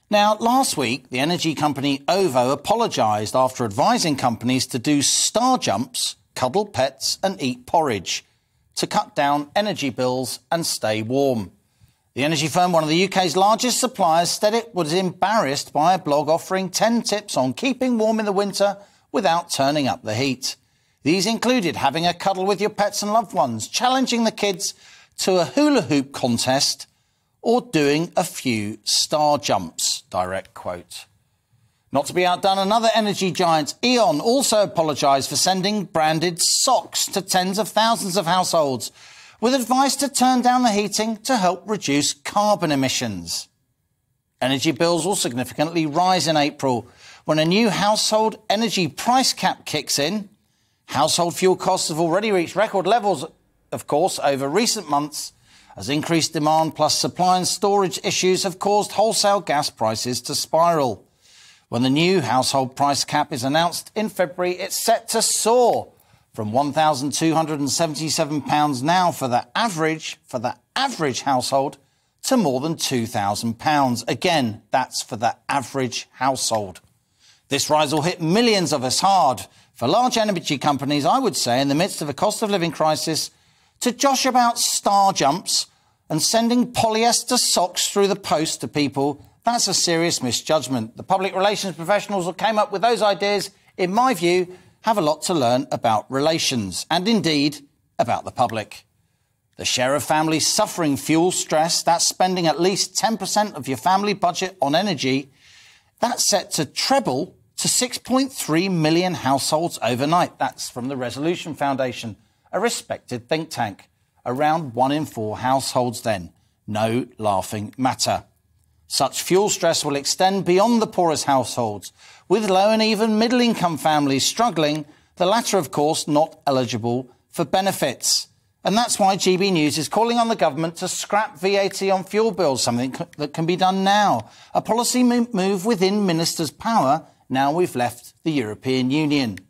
Now, last week, the energy company OVO apologised after advising companies to do star jumps, cuddle pets and eat porridge to cut down energy bills and stay warm. The energy firm, one of the UK's largest suppliers, said it was embarrassed by a blog offering 10 tips on keeping warm in the winter without turning up the heat. These included having a cuddle with your pets and loved ones, challenging the kids to a hula hoop contest, or doing a few star jumps, direct quote. Not to be outdone, another energy giant, E.ON, also apologised for sending branded socks to tens of thousands of households with advice to turn down the heating to help reduce carbon emissions. Energy bills will significantly rise in April when a new household energy price cap kicks in. Household fuel costs have already reached record levels, of course, over recent months, as increased demand plus supply and storage issues have caused wholesale gas prices to spiral. When the new household price cap is announced in February, it's set to soar from £1,277 now for the average household to more than £2,000. Again, that's for the average household. This rise will hit millions of us hard. For large energy companies, I would say, in the midst of a cost of living crisis, to josh about star jumps and sending polyester socks through the post to people, that's a serious misjudgment. The public relations professionals who came up with those ideas, in my view, have a lot to learn about relations and, indeed, about the public. The share of families suffering fuel stress, that's spending at least 10% of your family budget on energy, that's set to treble to 6.3 million households overnight. That's from the Resolution Foundation, a respected think tank. Around 1 in 4 households then. No laughing matter. Such fuel stress will extend beyond the poorest households, with low and even middle-income families struggling, the latter, of course, not eligible for benefits. And that's why GBNews is calling on the government to scrap VAT on fuel bills, something that can be done now. A policy move within ministers' power now we've left the European Union.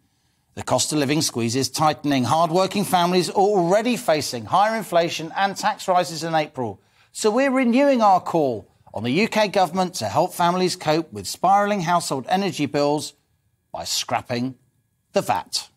The cost of living squeeze is tightening. Hard-working families are already facing higher inflation and tax rises in April. So we're renewing our call on the UK government to help families cope with spiralling household energy bills by scrapping the VAT.